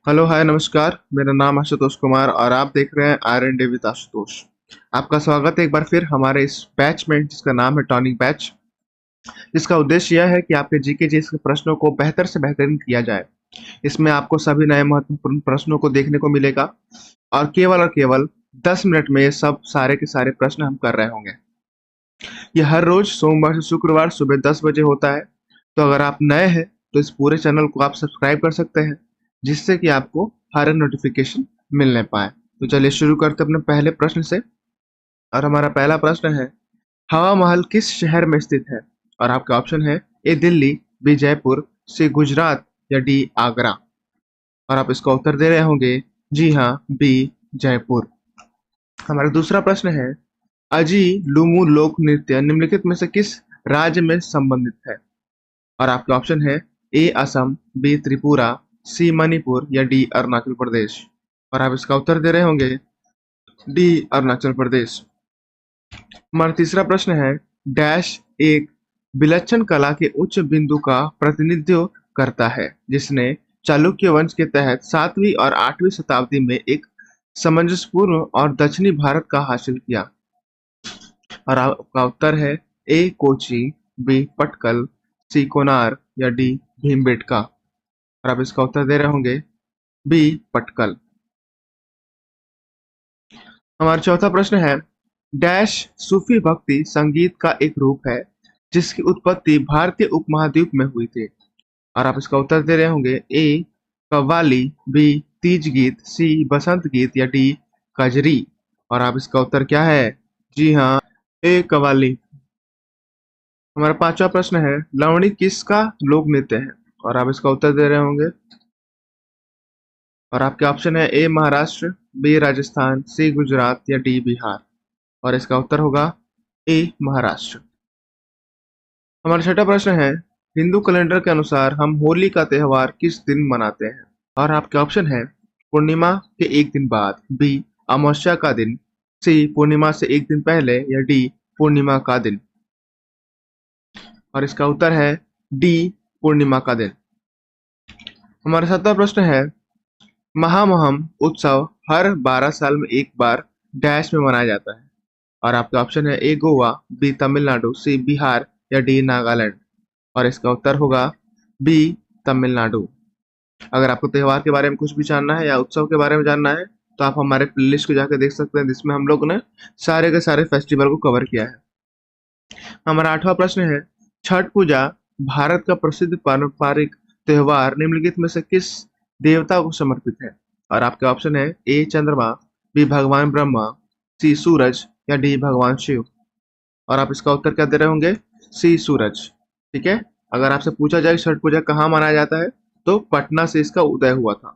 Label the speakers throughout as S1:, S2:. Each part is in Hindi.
S1: हेलो हाय नमस्कार। मेरा नाम आशुतोष कुमार और आप देख रहे हैं R&D विद आशुतोष। आपका स्वागत है एक बार फिर हमारे इस बैच में जिसका नाम है टॉनिक बैच। इसका उद्देश्य यह है कि आपके जीके के प्रश्नों को बेहतर से बेहतरीन किया जाए। इसमें आपको सभी नए महत्वपूर्ण प्रश्नों को देखने को मिलेगा और केवल 10 मिनट में ये सब सारे के सारे प्रश्न हम कर रहे होंगे। ये हर रोज सोमवार से शुक्रवार सुबह 10 बजे होता है। तो अगर आप नए हैं तो इस पूरे चैनल को आप सब्सक्राइब कर सकते हैं, जिससे कि आपको हर नोटिफिकेशन मिलने पाए। तो चलिए शुरू करते हैं अपने पहले प्रश्न से। और हमारा पहला प्रश्न है, हवा महल किस शहर में स्थित है? और आपका ऑप्शन है ए दिल्ली, बी जयपुर, सी गुजरात या डी आगरा। और आप इसका उत्तर दे रहे होंगे जी हाँ, बी जयपुर। हमारा दूसरा प्रश्न है, अजी लुमू लोक नृत्य निम्नलिखित में से किस राज्य में संबंधित है? और आपका ऑप्शन है ए असम, बी त्रिपुरा, सी मणिपुर या डी अरुणाचल प्रदेश। और आप इसका उत्तर दे रहे होंगे डी अरुणाचल प्रदेश। हमारा तीसरा प्रश्न है, डैश एक विलक्षण कला के उच्च बिंदु का प्रतिनिधित्व करता है जिसने चालुक्य वंश के तहत 7वीं और 8वीं शताब्दी में एक सामंजस्यपूर्ण और दक्षिणी भारत का हासिल किया। और आपका उत्तर है ए कोची, बी पटकल, सी कोनार या डी भीमबेटका। और आप इसका उत्तर दे रहे होंगे बी पटकल। हमारा चौथा प्रश्न है, डैश सूफी भक्ति संगीत का एक रूप है जिसकी उत्पत्ति भारतीय उपमहाद्वीप में हुई थी। और आप इसका उत्तर दे रहे होंगे ए कव्वाली, बी तीज गीत, सी बसंत गीत या डी कजरी। और आप इसका उत्तर क्या है? जी हाँ, ए कव्वाली। हमारा पांचवा प्रश्न है, लवणी किसका लोक नृत्य है? और आप इसका उत्तर दे रहे होंगे। और आपके ऑप्शन है ए महाराष्ट्र, बी राजस्थान, सी गुजरात या डी बिहार। और इसका उत्तर होगा ए महाराष्ट्र। हमारा छठा प्रश्न है, हिंदू कैलेंडर के अनुसार हम होली का त्योहार किस दिन मनाते हैं? और आपके ऑप्शन है पूर्णिमा के एक दिन बाद, बी अमावस्या का दिन, सी पूर्णिमा से एक दिन पहले या डी पूर्णिमा का दिन। और इसका उत्तर है डी पूर्णिमा का दिन। हमारा सातवां प्रश्न है, महामहम उत्सव हर 12 साल में एक बार डैश में मनाया जाता है। और आपका ऑप्शन है ए गोवा, बी तमिलनाडु, सी बिहार या डी नागालैंड। और इसका उत्तर होगा बी तमिलनाडु। अगर आपको त्योहार के बारे में कुछ भी जानना है या उत्सव के बारे में जानना है तो आप हमारे प्लेलिस्ट को जाकर देख सकते हैं, जिसमें हम लोग ने सारे के सारे फेस्टिवल को कवर किया है। हमारा आठवां प्रश्न है, छठ पूजा भारत का प्रसिद्ध पारंपरिक त्योहार निम्नलिखित में से किस देवता को समर्पित है? और आपके ऑप्शन है ए चंद्रमा, बी भगवान ब्रह्मा, सी सूरज या डी भगवान शिव। और आप इसका उत्तर क्या दे रहे होंगे? सी सूरज। ठीक है। अगर आपसे पूछा जाए छठ पूजा कहाँ मनाया जाता है तो पटना से इसका उदय हुआ था।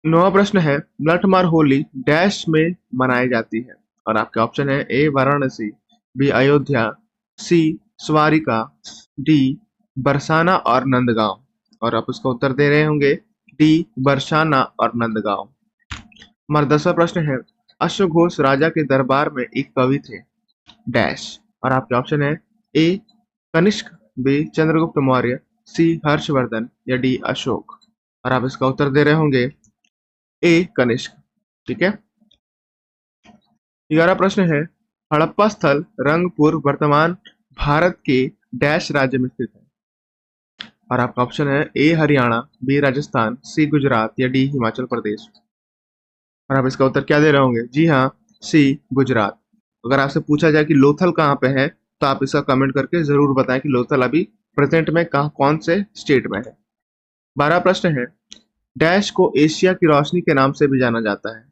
S1: नौवा प्रश्न है, लठमार होली डैश में मनाई जाती है? और आपके ऑप्शन है ए वाराणसी, बी अयोध्या, सी स्वारिका, डी बरसाना और नंदगांव। और आप उसका उत्तर दे रहे होंगे डी बरसाना और नंदगांव। हमारा 10वां प्रश्न है, अश्वघोष राजा के दरबार में एक कवि थे डैश। और आपके ऑप्शन है ए कनिष्क, बी चंद्रगुप्त मौर्य, सी हर्षवर्धन या डी अशोक। और आप इसका उत्तर दे रहे होंगे ए कनिष्क। ठीक है। 11वां प्रश्न है, हड़प्पा स्थल रंगपुर वर्तमान भारत के डैश राज्य में स्थित है? और आपका ऑप्शन है ए हरियाणा, बी राजस्थान, सी गुजरात या डी हिमाचल प्रदेश। और आप इसका उत्तर क्या दे रहे होंगे? जी हाँ, सी गुजरात। अगर आपसे पूछा जाए कि लोथल कहाँ पे है तो आप इसका कमेंट करके जरूर बताएं कि लोथल अभी प्रेजेंट में कहाँ कौन से स्टेट में है। 12वां प्रश्न है, डैश को एशिया की रोशनी के नाम से भी जाना जाता है?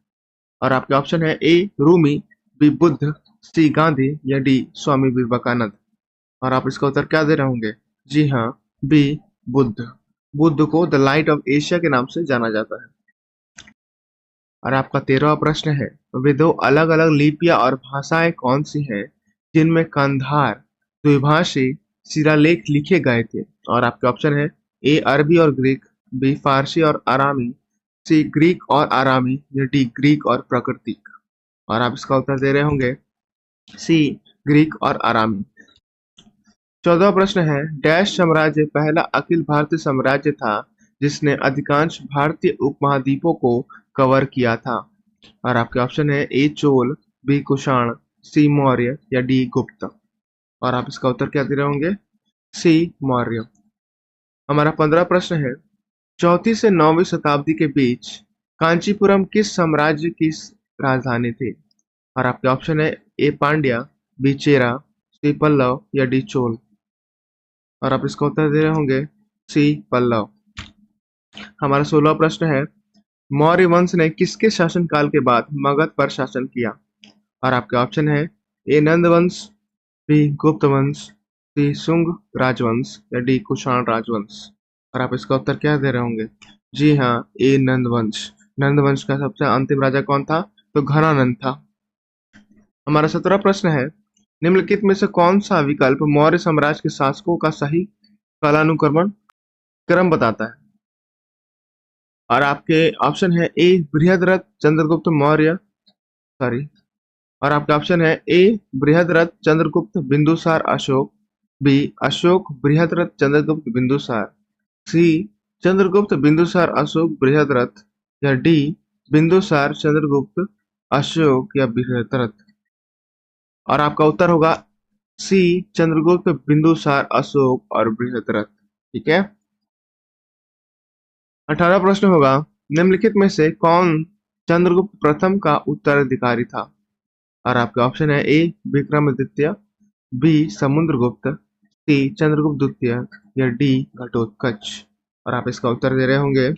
S1: और आपके ऑप्शन है ए रूमी, बी बुद्ध, सी गांधी या डी स्वामी विवेकानंद। और आप इसका उत्तर क्या दे रहे होंगे? जी हाँ, बी बुद्ध। बुद्ध को द लाइट ऑफ एशिया के नाम से जाना जाता है। और आपका 13वां प्रश्न है, वे दो अलग अलग लिपियां और भाषाएं कौन सी हैं जिनमें कंधार द्विभाषी शिलालेख लिखे गए थे? और आपके ऑप्शन है ए अरबी और ग्रीक, बी फारसी और आरामी, सी ग्रीक और आरामी या डी ग्रीक और प्राकृतिक। और आप इसका उत्तर दे रहे होंगे सी ग्रीक और आरामी। 14वां प्रश्न है, डैश साम्राज्य पहला अखिल भारतीय साम्राज्य था जिसने अधिकांश भारतीय उपमहाद्वीपों को कवर किया था? और आपके ऑप्शन है ए चोल, बी कुषाण, सी मौर्य या डी गुप्त। और आप इसका उत्तर क्या दे रहे होंगे? सी मौर्य। हमारा 15 प्रश्न है, 4वीं से 9वीं शताब्दी के बीच कांचीपुरम किस साम्राज्य की राजधानी थी? और आपके ऑप्शन है ए पांड्या, बी चेरा, सी पल्लव या डी चोल। और आप इसका उत्तर दे रहे होंगे सी पल्लव। हमारा 16वां प्रश्न है, मौर्य वंश ने किसके शासनकाल के बाद मगध पर शासन किया? और आपके ऑप्शन है ए नंद वंश, बी गुप्त वंश, सी शुंग राजवंश या डी कुषाण राजवंश। और आप इसका उत्तर क्या दे रहे होंगे? जी हाँ, ए नंद वंश। नंद वंश का सबसे अंतिम राजा कौन था? तो घनानंद था। हमारा 17वां प्रश्न है, निम्नलिखित में से कौन सा विकल्प मौर्य साम्राज्य के शासकों का सही कालानुक्रमण क्रम बताता है? और आपके ऑप्शन है ए बृहद्रथ चंद्रगुप्त मौर्य, सॉरी, और आपका ऑप्शन है ए बृहद्रथ चंद्रगुप्त बिंदुसार अशोक, बी अशोक बृहद्रथ चंद्रगुप्त बिंदुसार, सी चंद्रगुप्त बिंदुसार अशोक बृहद्रथ या डी बिंदुसार चंद्रगुप्त अशोक या बृहद्रथ। और आपका उत्तर होगा सी चंद्रगुप्त बिंदुसार अशोक और बृहद्रथ। ठीक है। 18 प्रश्न होगा, निम्नलिखित में से कौन चंद्रगुप्त प्रथम का उत्तराधिकारी था? और आपके ऑप्शन है ए विक्रमादित्य, बी समुद्रगुप्त, सी चंद्रगुप्त द्वितीय या डी घटोत्कच। और आप इसका उत्तर दे रहे होंगे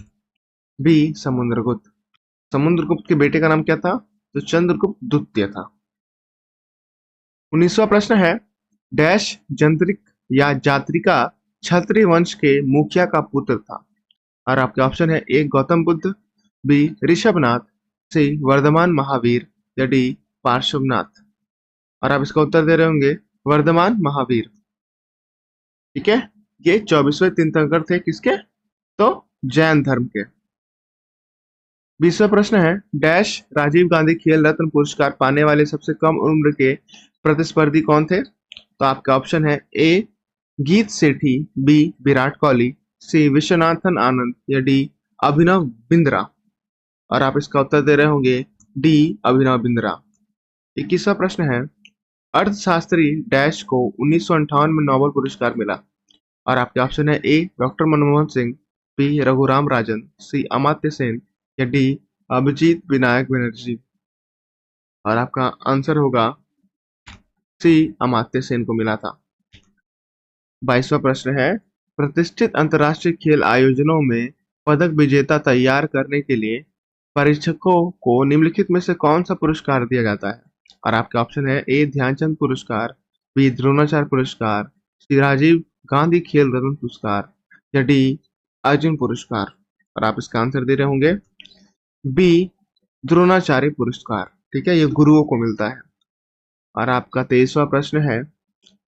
S1: बी समुद्रगुप्त। समुद्रगुप्त के बेटे का नाम क्या था? तो चंद्रगुप्त द्वितीय था। 19वां प्रश्न है, डैश जंत्रिक या जात्रिका क्षत्रिय वंश के मुखिया का पुत्र था? और आपके ऑप्शन है ए गौतम बुद्ध, बी ऋषभनाथ, सी वर्धमान महावीर या डी पार्श्वनाथ। और आप इसका उत्तर दे रहे होंगे वर्धमान महावीर। ठीक है। ये 24वें तीर्थंकर थे किसके? तो जैन धर्म के। 20वां प्रश्न है, डैश राजीव गांधी खेल रत्न पुरस्कार पाने वाले सबसे कम उम्र के प्रतिस्पर्धी कौन थे? तो आपका ऑप्शन है ए गीत सेठी, बी विराट कोहली, सी विश्वनाथन आनंद या डी अभिनव बिंद्रा। और आप इसका उत्तर दे रहे होंगे डी अभिनव बिंद्रा। 21वां प्रश्न है, अर्थशास्त्री डैश को 1958 में नोबेल पुरस्कार मिला? और आपके ऑप्शन है ए डॉक्टर मनमोहन सिंह, बी रघुराम राजन, सी अमात्य सेन या डी अभिजीत विनायक बनर्जी। और आपका आंसर होगा सी अमात्य सेन को मिला था। 22वां प्रश्न है, प्रतिष्ठित अंतर्राष्ट्रीय खेल आयोजनों में पदक विजेता तैयार करने के लिए परीक्षकों को निम्नलिखित में से कौन सा पुरस्कार दिया जाता है? और आपके ऑप्शन है ए ध्यानचंद पुरस्कार, बी द्रोणाचार्य पुरस्कार, सी राजीव गांधी खेल रत्न पुरस्कार या डी अर्जुन पुरस्कार। और आप इसका आंसर दे रहे होंगे बी द्रोणाचार्य पुरस्कार। ठीक है, ये गुरुओं को मिलता है। और आपका 23वां प्रश्न है,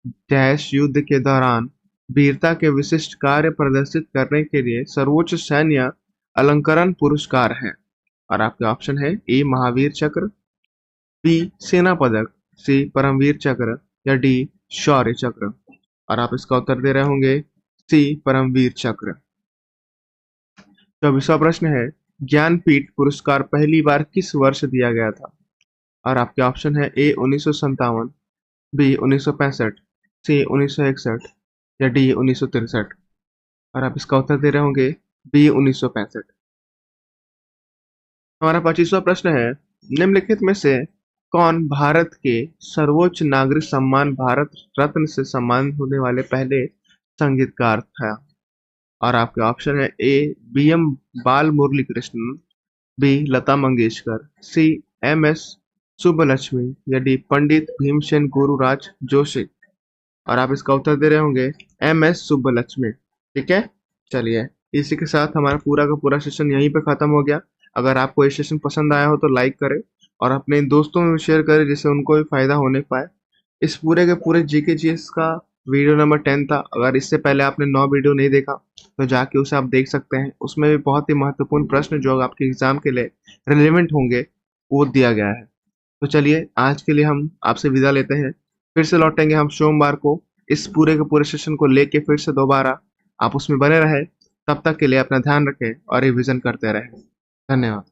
S1: डैश युद्ध के दौरान वीरता के विशिष्ट कार्य प्रदर्शित करने के लिए सर्वोच्च सैन्य अलंकरण पुरस्कार है? और आपके ऑप्शन है ए महावीर चक्र, बी सेना पदक, सी परमवीर चक्र या डी शौर्य चक्र। और आप इसका उत्तर दे रहे होंगे सी परमवीर चक्र। 24वां प्रश्न है, ज्ञानपीठ पुरस्कार पहली बार किस वर्ष दिया गया था? और आपके ऑप्शन है ए 1957, बी 1965, सी 1961 या डी 1963। और आप इसका उत्तर दे रहे होंगे बी 1965। हमारा 25वां प्रश्न है, निम्नलिखित में से कौन भारत के सर्वोच्च नागरिक सम्मान भारत रत्न से सम्मानित होने वाले पहले संगीतकार था? और आपके ऑप्शन है ए B M Bal Murali Krishnan, B Lata Mangeshkar, C M S Subbulakshmi या डी पंडित भीमसेन गुरुराज जोशी। और आप इसका उत्तर दे रहे होंगे एम एस सुब्बलक्ष्मी। ठीक है। चलिए, इसी के साथ हमारा पूरा का पूरा सेशन यहीं पे खत्म हो गया। अगर आपको ये सेशन पसंद आया हो तो लाइक करें और अपने दोस्तों में शेयर करें जिससे उनको भी फायदा होने पाए। इस पूरे के पूरे जीके जीएस का वीडियो नंबर 10 था। अगर इससे पहले आपने 9 वीडियो नहीं देखा तो जाके उसे आप देख सकते हैं। उसमें भी बहुत ही महत्वपूर्ण प्रश्न जो आपके एग्जाम के लिए रिलेवेंट होंगे वो दिया गया है। तो चलिए, आज के लिए हम आपसे विदा लेते हैं। फिर से लौटेंगे हम सोमवार को इस पूरे के पूरे सेशन को लेके फिर से दोबारा। आप उसमें बने रहे। तब तक के लिए अपना ध्यान रखें और रिविज़न करते रहें। धन्यवाद।